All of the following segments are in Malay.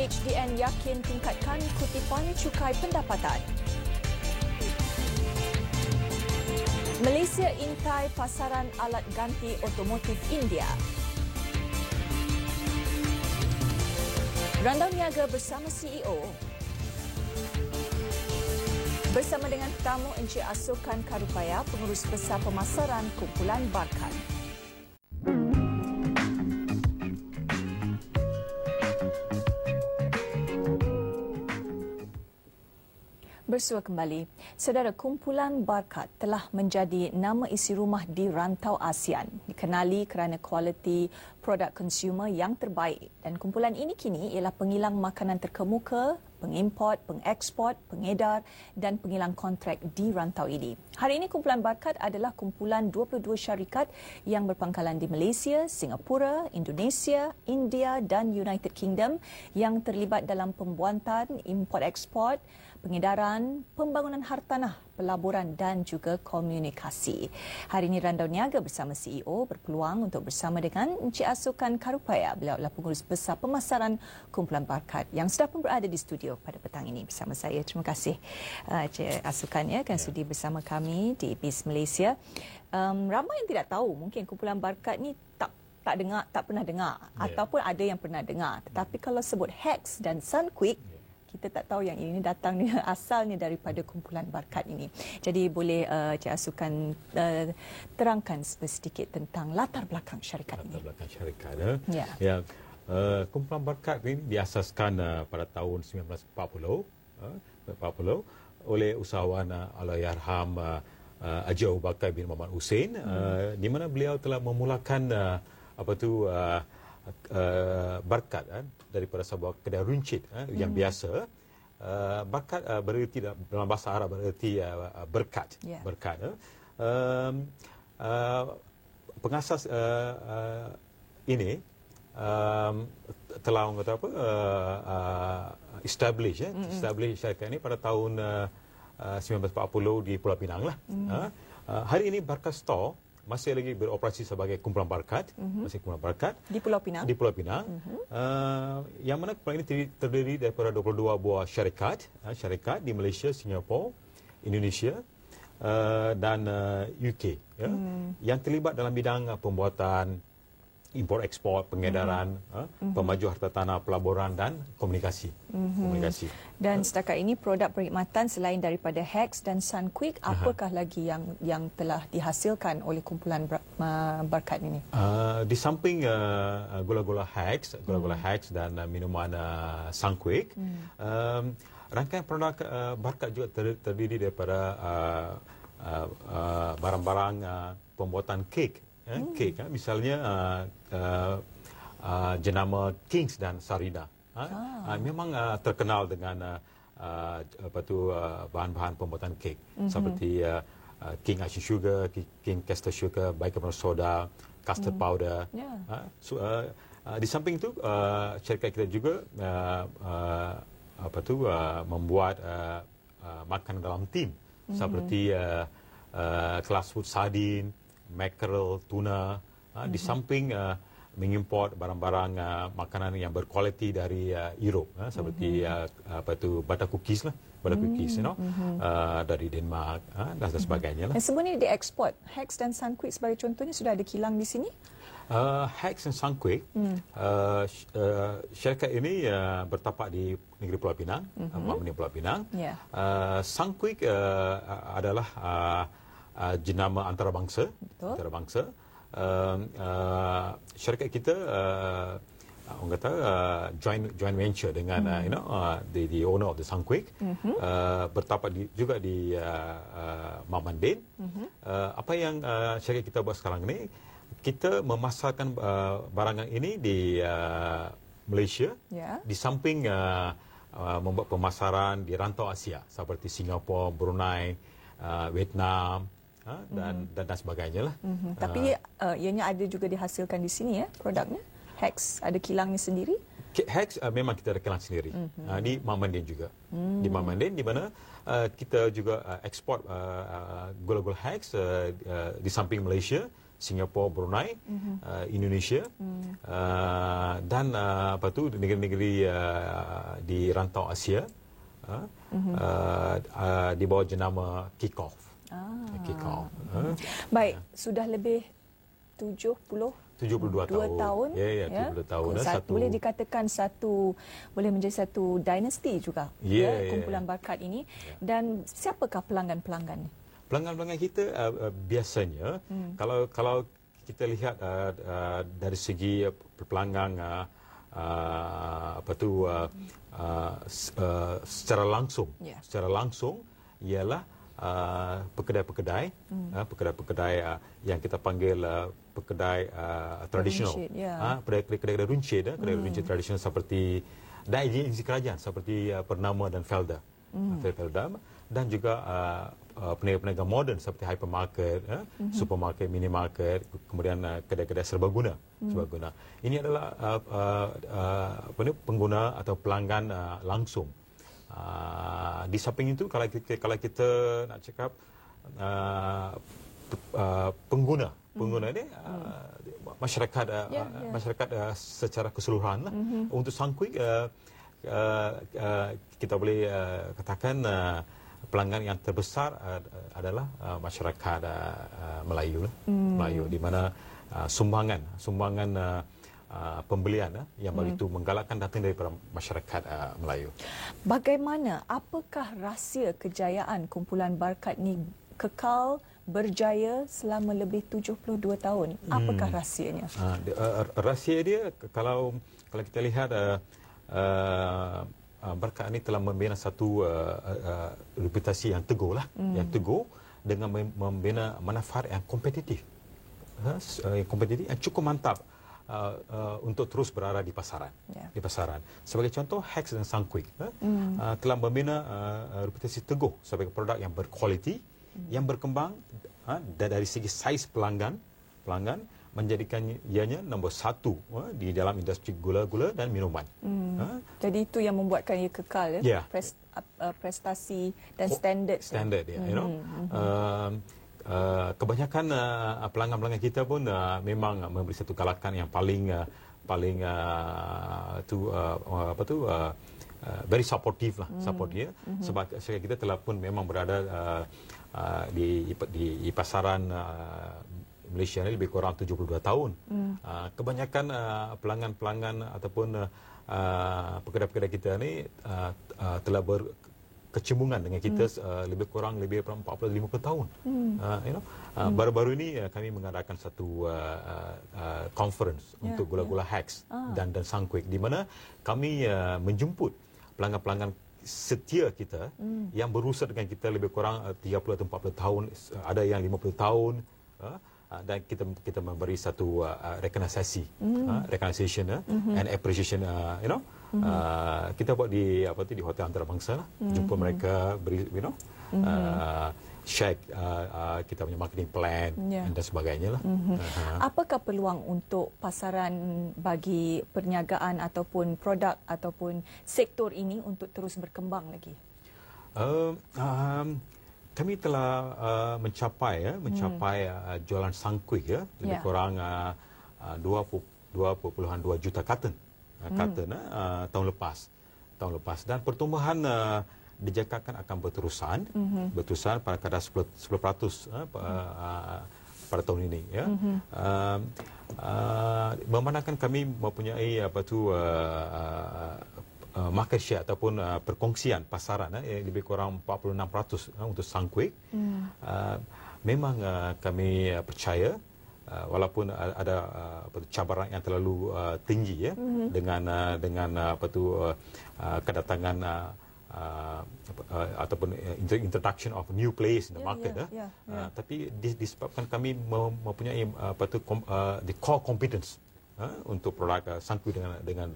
HDN yakin tingkatkan kutipan cukai pendapatan. Malaysia intai pasaran alat ganti otomotif India. Randau Niaga bersama CEO. Bersama dengan tetamu Encik Asukan Karupaya, Pengurus Besar Pemasaran Kumpulan Barkat. Bersua kembali, Saudara, Kumpulan Barkat telah menjadi nama isi rumah di rantau ASEAN, dikenali kerana kualiti produk konsumer yang terbaik, dan kumpulan ini kini ialah pengilang makanan terkemuka, pengimport, pengeksport, pengedar dan pengilang kontrak di rantau ini. Hari ini Kumpulan Barkat adalah kumpulan 22 syarikat yang berpangkalan di Malaysia, Singapura, Indonesia, India dan United Kingdom yang terlibat dalam pembuatan, import-eksport, pengedaran, pembangunan hartanah, pelaburan dan juga komunikasi. Hari ini Randau Niaga bersama CEO berpeluang untuk bersama dengan Encik Asukan Karupaya. Beliau adalah Pengurus Besar Pemasaran Kumpulan Barkat yang sudah pun berada di studio pada petang ini bersama saya. Terima kasih Encik Asukan kerana sudi bersama kami di BIS Malaysia. Ramai yang tidak tahu, mungkin Kumpulan Barkat ni tak pernah dengar ataupun ada yang pernah dengar. Tetapi kalau sebut Hex dan Sunquick, kita tak tahu yang ini datangnya asalnya daripada Kumpulan Barkat ini. Jadi boleh Cik Asukan terangkan sedikit tentang latar belakang syarikat ini. Latar belakang syarikat. Kumpulan Barkat ini diasaskan pada tahun 1940 oleh usahawan Allahyarham Haji Abu Bakar bin Muhammad Hussein, di mana beliau telah memulakan Barkat daripada sebuah kedai runcit yang biasa. Barkat bererti dalam bahasa Arab bererti berkat. Berkat. Pengasas ini telah establish syarikat ini pada tahun 1940 di Pulau Pinang lah. Hari ini Barkat Store masih lagi beroperasi sebagai Kumpulan Barkat, masih Kumpulan Barkat di Pulau Pinang. Di Pulau Pinang, yang mana kumpulan ini terdiri daripada 22 buah syarikat di Malaysia, Singapura, Indonesia dan UK, yang terlibat dalam bidang pembuatan, import-eksport, pengedaran, pemaju harta tanah, pelaburan dan komunikasi. Dan setakat ini produk perkhidmatan selain daripada Hex dan Sunquick, apakah lagi yang telah dihasilkan oleh Kumpulan Barkat ini? Di samping gula-gula Hex dan minuman Sunquick, rangkaian produk Barkat juga terdiri daripada barang-barang pembuatan kek. Misalnya jenama Kings dan Sarina. Memang terkenal dengan bahan-bahan pembuatan kek seperti King Ice Sugar, King Castor Sugar, bicarbonate soda, custard powder. Di samping itu syarikat kita juga membuat makanan dalam tin seperti kelas food sardine, mackerel, tuna, di samping mengimport barang-barang makanan yang berkualiti dari Europe, seperti butter cookies lah, dari Denmark dan sebagainya lah. Dan semua ini diekspor. Hex dan Sunquick sebagai contohnya sudah ada kilang di sini? Hex dan Sunquick, syarikat ini bertapak di negeri Pulau Pinang, Pulau Pinang. Sunquick adalah jenama antarabangsa. Syarikat kita orang kata joint venture dengan the owner of the Sunquick, bertapak juga di Mamandin. Apa yang syarikat kita buat sekarang ini, kita memasarkan barangan ini di Malaysia, di samping membuat pemasaran di rantau Asia seperti Singapura, Brunei, Vietnam dan sebagainya lah. Tapi ianya ada juga dihasilkan di sini produknya. Hex ada kilangnya sendiri. Hex memang kita ada kilang sendiri di Mamandin juga. Di Mamandin di mana kita juga ekspor gula-gula Hex di samping Malaysia, Singapura, Brunei, Indonesia, dan apa tu negeri-negeri di rantau Asia di bawah jenama Kick-Off. Kick-Off. Baik, sudah lebih 72 tahun. Ya, 72 tahun. Boleh dikatakan boleh menjadi satu dinasti juga, kumpulan Barkat ini. Dan siapakah pelanggan-pelanggan? Pelanggan-pelanggan kita biasanya, kalau kita lihat dari segi pelanggan secara langsung ialah pekedai-pekedai yang kita panggil pekedai tradisional, kedai-kedai runcit, kedai runcit tradisional seperti dan agensi kerajaan seperti Pernama dan Felda, dan juga peniaga-peniaga moden seperti hypermarket, supermarket, minimarket, kemudian kedai-kedai serbaguna. Ini adalah pengguna atau pelanggan langsung. Di samping itu kalau kita nak cakap pengguna ini masyarakat secara keseluruhan lah. Untuk Sangkuik kita boleh katakan pelanggan yang terbesar adalah masyarakat Melayu di mana sumbangan pembelian yang begitu menggalakkan datang daripada masyarakat Melayu. Bagaimana, apakah rahsia kejayaan kumpulan Barkat ni kekal berjaya selama lebih 72 tahun? Apakah rahsianya? Rahsia dia kalau kita lihat Barkat ini telah membina satu reputasi yang teguh yang dengan membina manfaat yang kompetitif. Yang cukup mantap untuk terus berada di pasaran. Sebagai contoh, Hex dan Sangkuik telah membina reputasi teguh sebagai produk yang berkualiti, yang berkembang dari segi saiz pelanggan menjadikan ianya nombor 1 di dalam industri gula-gula dan minuman. Jadi itu yang membuatkan ia kekal, prestasi dan standard. Kebanyakan pelanggan-pelanggan kita pun memang memberi satu galakan yang paling very supportive sebab kita telah pun memang berada di pasaran Malaysia ini lebih kurang 72 tahun. Kebanyakan pelanggan-pelanggan ataupun pekedai-pekedai kita ni telah berkecimbungan dengan kita lebih kurang 40-50 tahun. Baru-baru ini kami mengadakan satu conference untuk gula-gula Hex dan Sangkuik, di mana kami menjemput pelanggan-pelanggan setia kita yang berusia dengan kita lebih kurang 30 atau 40 tahun, ada yang 50 tahun, dan kita memberi satu recognition and appreciation, kita buat di hotel antarabangsa lah. Jumpa mereka, beri share kita punya marketing plan dan sebagainya lah. Apakah peluang untuk pasaran bagi perniagaan ataupun produk ataupun sektor ini untuk terus berkembang lagi? Kami telah mencapai jualan Sangkuik lebih kurang 2.2 juta karton tahun lepas, dan pertumbuhan dijangkakan akan berterusan pada kadar 10% pada tahun ini. Memandangkan kami mempunyai market share ataupun perkongsian pasaran lebih kurang 46% untuk Sangkuik. Memang kami percaya walaupun ada cabaran yang terlalu tinggi dengan kedatangan ataupun introduction of new players in the market, tapi disebabkan kami mempunyai the core competence untuk produk Sangkuik dengan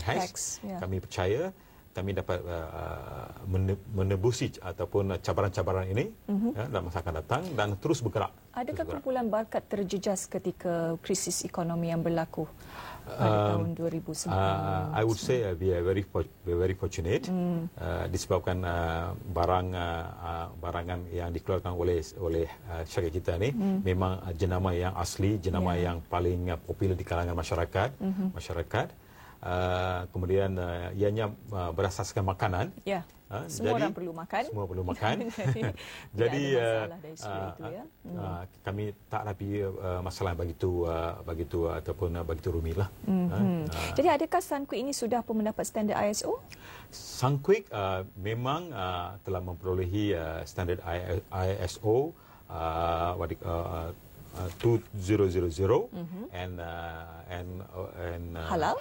Hex. Kami percaya kami dapat menebusi ataupun cabaran-cabaran ini dalam masa akan datang dan terus bergerak. Adakah kumpulan Barkat terjejas ketika krisis ekonomi yang berlaku pada tahun 2009? I would say we are very fortunate disebabkan barangan yang dikeluarkan oleh syarikat kita ni memang jenama yang asli, jenama yang paling popular di kalangan masyarakat. Kemudian ianya berasaskan makanan. Ya. Semua orang perlu makan. Semua perlu makan. Jadi kami tak ada masalah begitu begitu rumit lah. Jadi adakah Sunquick ini sudah pun mendapat standard ISO? Sunquick memang telah memperolehi standard ISO 2000 and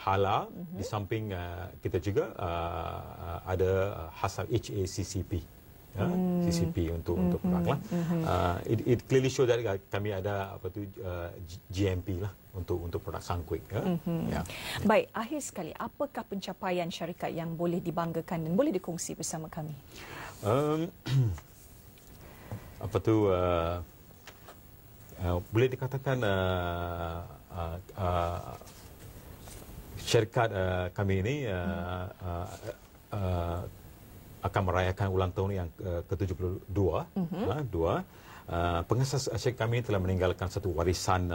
halal. Di samping kita juga ada hasal HACCP. CCP untuk produk lah. It clearly show that kami ada GMP lah untuk produk Sunquick. Baik, akhir sekali, apakah pencapaian syarikat yang boleh dibanggakan dan boleh dikongsi bersama kami? Boleh dikatakan syarikat kami ini akan merayakan ulang tahun yang ke-72. Pengasas syarikat kami telah meninggalkan satu warisan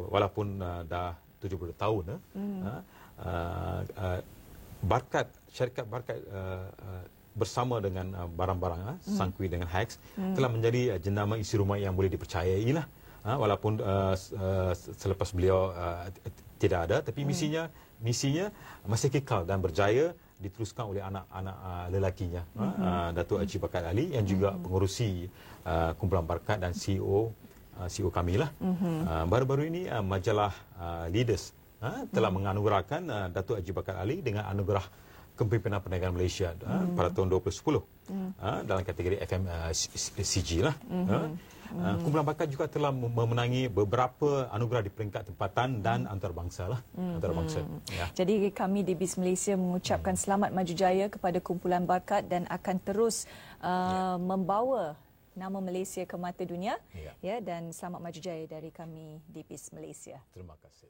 walaupun dah 70 tahun. Syarikat Barkat bersama dengan barang-barang Sunquick dengan Hax telah menjadi jenama isi rumah yang boleh dipercayai lah. Walaupun selepas beliau tidak ada, tapi misinya masih kekal dan berjaya diteruskan oleh anak-anak lelakinya, Datuk Haji Barkat Ali yang juga pengurusi kumpulan Barkat dan CEO kami lah. Baru-baru ini majalah Leaders telah menganugerahkan Datuk Haji Barkat Ali dengan anugerah Kepimpinan Perniagaan Malaysia pada tahun 2010 dalam kategori FMCG lah. Kumpulan Barkat juga telah memenangi beberapa anugerah di peringkat tempatan dan antarabangsa lah. Jadi kami di BIS Malaysia mengucapkan selamat maju jaya kepada kumpulan Barkat dan akan terus membawa nama Malaysia ke mata dunia. Dan selamat maju jaya dari kami di BIS Malaysia. Terima kasih.